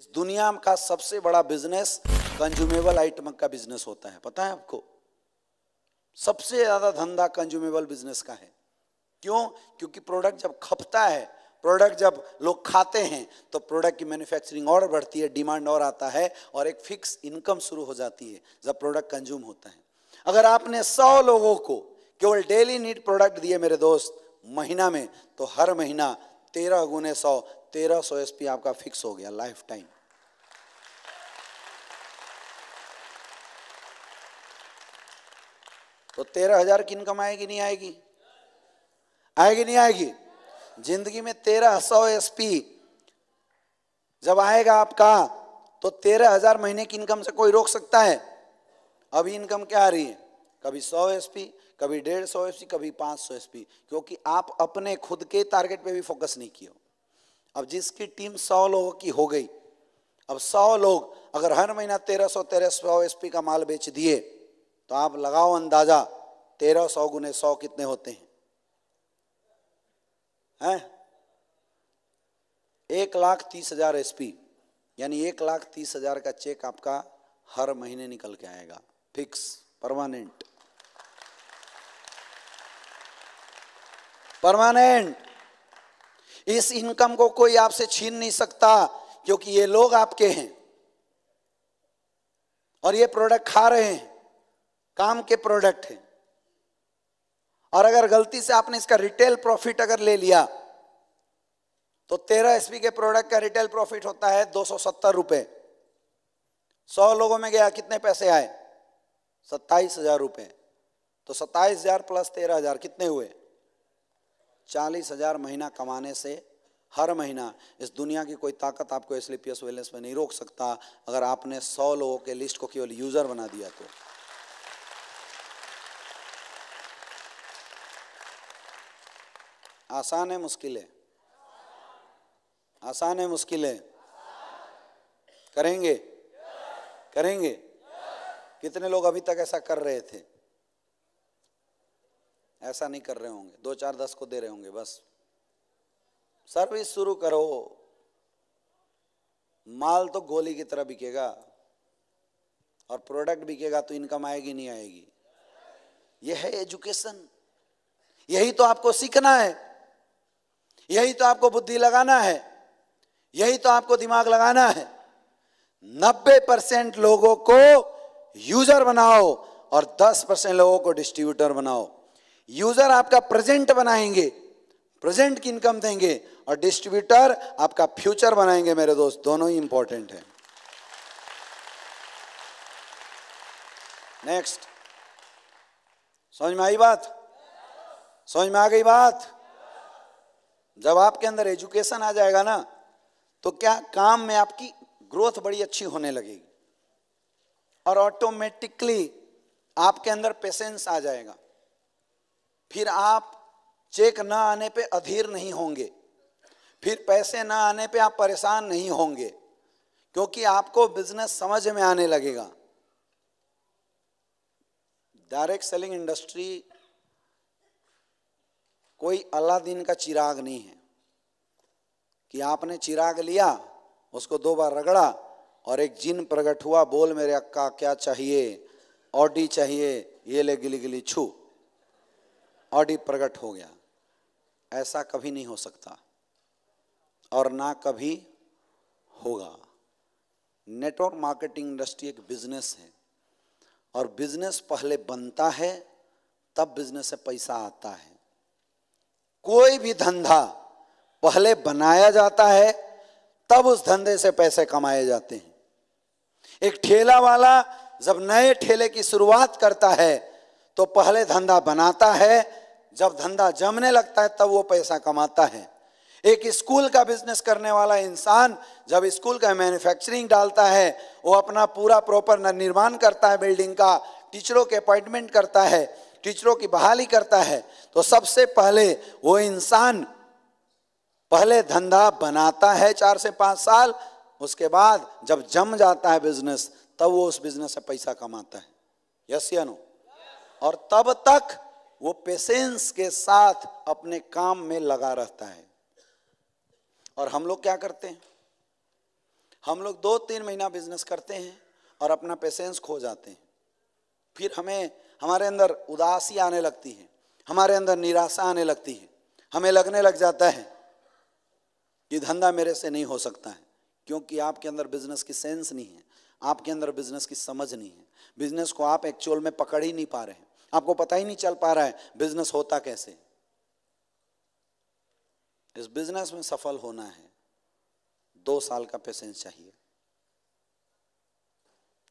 इस दुनिया का सबसे बड़ा बिजनेस कंज्यूमेबल आइटम का बिजनेस होता है, पता है आपको? सबसे ज्यादा धंधा कंज्यूमेबल बिजनेस का है। क्यों? क्योंकि प्रोडक्ट जब खपता है, प्रोडक्ट जब लोग खाते हैं तो प्रोडक्ट की मैन्युफैक्चरिंग और बढ़ती है, डिमांड और आता है और एक फिक्स इनकम शुरू हो जाती है जब प्रोडक्ट कंज्यूम होता है। अगर आपने 100 लोगों को केवल डेली नीड प्रोडक्ट दिए मेरे दोस्त महीना में, तो हर महीना 13 गुने 100 1300 एसपी आपका फिक्स हो गया लाइफ टाइम। तो 13,000 की इनकम आएगी नहीं आएगी? आएगी नहीं आएगी? जिंदगी में 1300 एसपी जब आएगा आपका तो 13,000 महीने की इनकम से कोई रोक सकता है? अभी इनकम क्या आ रही है? कभी 100 एसपी, कभी 150 एसपी, कभी 500 एसपी, क्योंकि आप अपने खुद के टारगेट पे भी फोकस नहीं किए। अब जिसकी टीम 100 लोगों की हो गई, अब 100 लोग अगर हर महीना 1300 एसपी का माल बेच दिए तो आप लगाओ अंदाजा 1300 गुने 100 कितने होते हैं? 1,30,000 एसपी, यानी 1,30,000 का चेक आपका हर महीने निकल के आएगा, फिक्स, परमानेंट। इस इनकम को कोई आपसे छीन नहीं सकता, क्योंकि ये लोग आपके हैं और ये प्रोडक्ट खा रहे हैं, काम के प्रोडक्ट हैं। और अगर गलती से आपने इसका रिटेल प्रॉफिट अगर ले लिया तो 13 एसपी के प्रोडक्ट का रिटेल प्रॉफिट होता है 270 रुपए। 100 लोगों में गया, कितने पैसे आए? 27,000 रुपए। तो 27,000 प्लस 13,000 कितने हुए? 40,000 महीना कमाने से हर महीना इस दुनिया की कोई ताकत आपको एसलीपीएस वेलनेस में नहीं रोक सकता। अगर आपने 100 लोगों के लिस्ट को केवल यूजर बना दिया तो। आसान है मुश्किल है? आसान है मुश्किल है? करेंगे? करेंगे? कितने लोग अभी तक ऐसा कर रहे थे? ऐसा नहीं कर रहे होंगे, 2 4 10 को दे रहे होंगे बस। सर्विस शुरू करो, माल तो गोली की तरह बिकेगा और प्रोडक्ट बिकेगा तो इनकम आएगी नहीं आएगी? यह है एजुकेशन। यही तो आपको सीखना है, यही तो आपको बुद्धि लगाना है, यही तो आपको दिमाग लगाना है। 90% लोगों को यूजर बनाओ और 10% लोगों को डिस्ट्रीब्यूटर बनाओ। यूजर आपका प्रेजेंट बनाएंगे, प्रेजेंट की इनकम देंगे, और डिस्ट्रीब्यूटर आपका फ्यूचर बनाएंगे मेरे दोस्त। दोनों ही इंपॉर्टेंट है। नेक्स्ट, समझ में आई बात? समझ में आ गई बात? जब आपके अंदर एजुकेशन आ जाएगा ना, तो क्या काम में आपकी ग्रोथ बड़ी अच्छी होने लगेगी और ऑटोमेटिकली आपके अंदर पेशेंस आ जाएगा। फिर आप चेक ना आने पे अधीर नहीं होंगे, फिर पैसे ना आने पे आप परेशान नहीं होंगे, क्योंकि आपको बिजनेस समझ में आने लगेगा। डायरेक्ट सेलिंग इंडस्ट्री कोई अलादीन का चिराग नहीं है कि आपने चिराग लिया, उसको 2 बार रगड़ा और एक जिन प्रकट हुआ, बोल मेरे अक्का क्या चाहिए? ऑडी चाहिए, ये ले गिली गिली छू, ऑडी प्रकट हो गया। ऐसा कभी नहीं हो सकता और ना कभी होगा। नेटवर्क मार्केटिंग इंडस्ट्री एक बिजनेस है और बिजनेस पहले बनता है तब बिजनेस से पैसा आता है। कोई भी धंधा पहले बनाया जाता है तब उस धंधे से पैसे कमाए जाते हैं। एक ठेला वाला जब नए ठेले की शुरुआत करता है तो पहले धंधा बनाता है, जब धंधा जमने लगता है तब वो पैसा कमाता है। एक स्कूल का बिजनेस करने वाला इंसान जब स्कूल का मैन्युफैक्चरिंग डालता है, वो अपना पूरा प्रॉपर निर्माण करता है, बिल्डिंग का, टीचरों के अपॉइंटमेंट करता है, टीचरों की बहाली करता है, तो सबसे पहले वो इंसान पहले धंधा बनाता है 4 से 5 साल, उसके बाद जब जम जाता है बिजनेस तब वो उस बिजनेस से पैसा कमाता है। यस या नो? और तब तक वो पेशेंस के साथ अपने काम में लगा रहता है। और हम लोग क्या करते हैं? हम लोग 2-3 महीना बिजनेस करते हैं और अपना पेशेंस खो जाते हैं। फिर हमारे अंदर उदासी आने लगती है, हमारे अंदर निराशा आने लगती है, हमें लगने लग जाता है कि धंधा मेरे से नहीं हो सकता है, क्योंकि आपके अंदर बिजनेस की सेंस नहीं है, आपके अंदर बिजनेस की समझ नहीं है। बिजनेस को आप एक्चुअल में पकड़ ही नहीं पा रहे हैं, आपको पता ही नहीं चल पा रहा है बिजनेस होता कैसे। इस बिजनेस में सफल होना है 2 साल का पेशेंस चाहिए,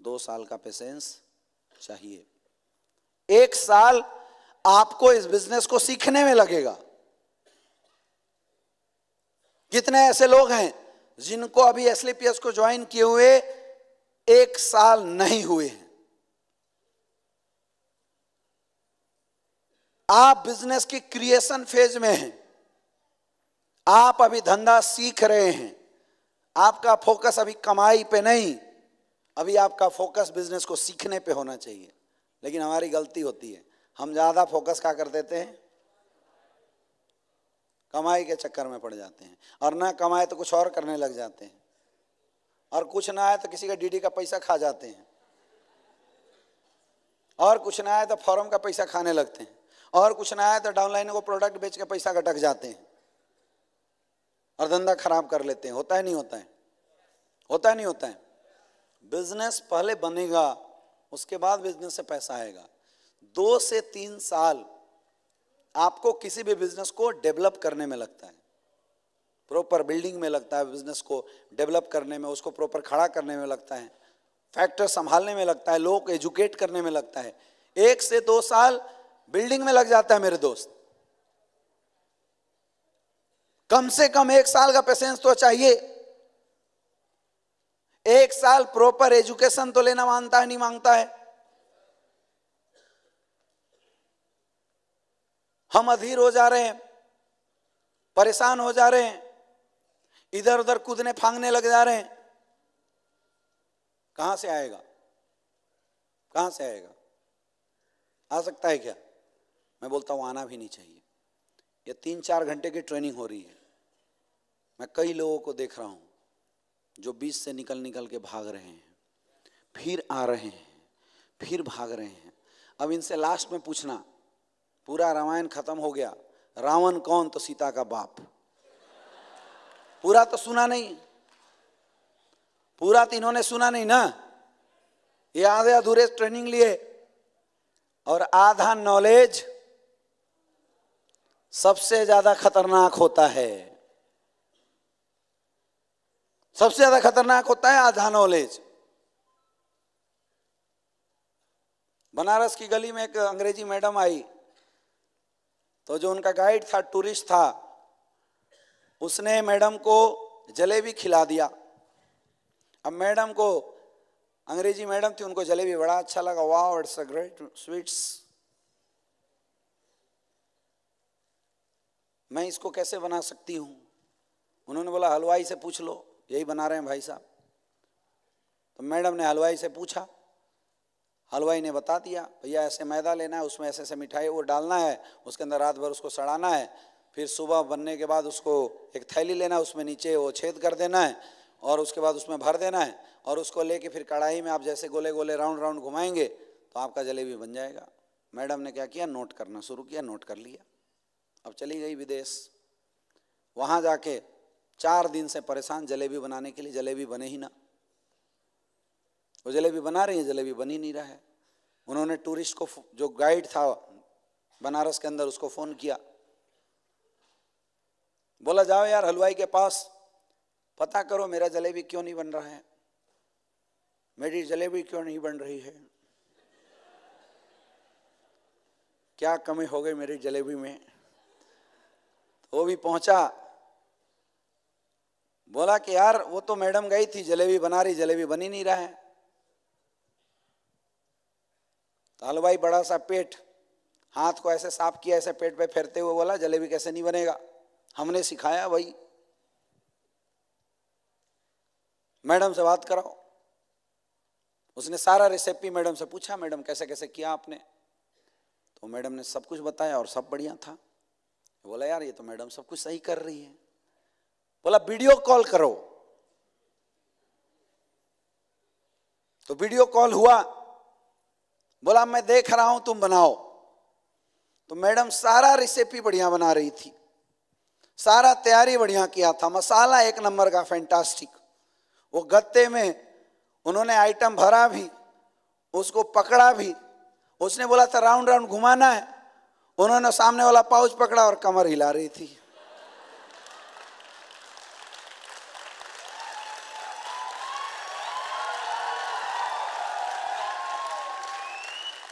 2 साल का पेशेंस चाहिए। 1 साल आपको इस बिजनेस को सीखने में लगेगा। कितने ऐसे लोग हैं जिनको अभी एसलीपीएस को ज्वाइन किए हुए 1 साल नहीं हुए हैं। आप बिजनेस की क्रिएशन फेज में हैं, आप अभी धंधा सीख रहे हैं, आपका फोकस अभी कमाई पे नहीं, अभी आपका फोकस बिजनेस को सीखने पे होना चाहिए। लेकिन हमारी गलती होती है, हम ज्यादा फोकस क्या कर देते हैं, कमाई के चक्कर में पड़ जाते हैं, और ना कमाए तो कुछ और करने लग जाते हैं, और कुछ ना आए तो किसी का डीडी का पैसा खा जाते हैं, और कुछ ना आए तो फॉर्म का पैसा खाने लगते हैं, और कुछ ना आए तो डाउनलाइन को प्रोडक्ट बेच के पैसा गटक जाते हैं और धंधा खराब कर लेते हैं। होता है नहीं होता है? होता है नहीं होता है? बिजनेस पहले बनेगा, उसके बाद बिजनेस से पैसा आएगा। 2 से 3 साल आपको किसी भी बिजनेस को डेवलप करने में लगता है, प्रॉपर बिल्डिंग में लगता है, बिजनेस को डेवलप करने में, उसको प्रॉपर खड़ा करने में लगता है, फैक्टर संभालने में लगता है, लोगों को एजुकेट करने में लगता है। 1 से 2 साल बिल्डिंग में लग जाता है मेरे दोस्त। कम से कम 1 साल का पेशेंस तो चाहिए। 1 साल प्रॉपर एजुकेशन तो लेना मांगता है, नहीं मांगता है? हम अधीर हो जा रहे हैं, परेशान हो जा रहे हैं, इधर उधर कूदने फांगने लग जा रहे हैं। कहां से आएगा? कहां से आएगा? आ सकता है क्या? मैं बोलता हूं आना भी नहीं चाहिए। ये 3-4 घंटे की ट्रेनिंग हो रही है। मैं कई लोगों को देख रहा हूं जो 20 से निकल के भाग रहे हैं, फिर आ रहे हैं, फिर भाग रहे हैं। अब इनसे लास्ट में पूछना, पूरा रामायण खत्म हो गया, रावण कौन? तो सीता का बाप। पूरा तो सुना नहीं, पूरा तो इन्होंने सुना नहीं ना। ये आधे अधूरे ट्रेनिंग लिए, और आधा नॉलेज सबसे ज्यादा खतरनाक होता है। सबसे ज्यादा खतरनाक होता है आधा नॉलेज। बनारस की गली में एक अंग्रेजी मैडम आई, तो जो उनका गाइड था, टूरिस्ट था, उसने मैडम को जलेबी खिला दिया। अब मैडम को, अंग्रेजी मैडम थी, उनको जलेबी बड़ा अच्छा लगा। Wow, it's a great sweets, मैं इसको कैसे बना सकती हूं? उन्होंने बोला हलवाई से पूछ लो, यही बना रहे हैं भाई साहब। तो मैडम ने हलवाई से पूछा, हलवाई ने बता दिया, भैया ऐसे मैदा लेना है, उसमें ऐसे ऐसे मिठाई वो डालना है, उसके अंदर रात भर उसको सड़ाना है, फिर सुबह बनने के बाद उसको एक थैली लेना है, उसमें नीचे वो छेद कर देना है, और उसके बाद उसमें भर देना है, और उसको लेके फिर कढ़ाई में आप जैसे गोले गोले राउंड राउंड घुमाएंगे तो आपका जलेबी बन जाएगा। मैडम ने क्या किया, नोट करना शुरू किया, नोट कर लिया। अब चली गई विदेश, वहाँ जाके 4 दिन से परेशान जलेबी बनाने के लिए, जलेबी बने ही ना। वो जलेबी बना रही है, जलेबी बन ही नहीं रहा है। उन्होंने टूरिस्ट को, जो गाइड था बनारस के अंदर, उसको फ़ोन किया, बोला जाओ यार हलवाई के पास, पता करो मेरा जलेबी क्यों नहीं बन रहा है, मेरी जलेबी क्यों नहीं बन रही है, क्या कमी हो गई मेरी जलेबी में। वो भी पहुंचा, बोला कि यार वो तो मैडम गई थी जलेबी बना रही, जलेबी बन ही नहीं रहा है। तो हलवाई बड़ा सा पेट, हाथ को ऐसे साफ किया, ऐसे पेट पे फेरते हुए बोला जलेबी कैसे नहीं बनेगा, हमने सिखाया वही, मैडम से बात कराओ। उसने सारा रेसिपी मैडम से पूछा, मैडम कैसे कैसे किया आपने? तो मैडम ने सब कुछ बताया और सब बढ़िया था। बोला यार ये तो मैडम सब कुछ सही कर रही है। बोला वीडियो कॉल करो, तो वीडियो कॉल हुआ, बोला मैं देख रहा हूं तुम बनाओ। तो मैडम सारा रेसिपी बढ़िया बना रही थी, सारा तैयारी बढ़िया किया था, मसाला एक नंबर का फैंटास्टिक। वो गत्ते में उन्होंने आइटम भरा भी, उसको पकड़ा भी। उसने बोला था राउंड राउंड घुमाना है, उन्होंने सामने वाला पाउच पकड़ा और कमर हिला रही थी।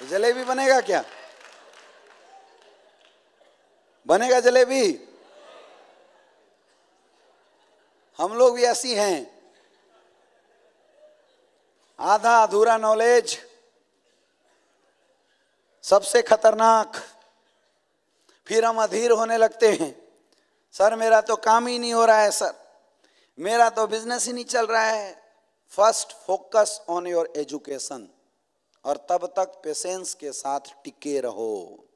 जलेबी बनेगा क्या? बनेगा जलेबी? हम लोग भी ऐसी हैं, आधा अधूरा नॉलेज सबसे खतरनाक। फिर हम अधीर होने लगते हैं, सर मेरा तो काम ही नहीं हो रहा है, सर मेरा तो बिजनेस ही नहीं चल रहा है। First focus on your education, और तब तक पेशेंस के साथ टिके रहो।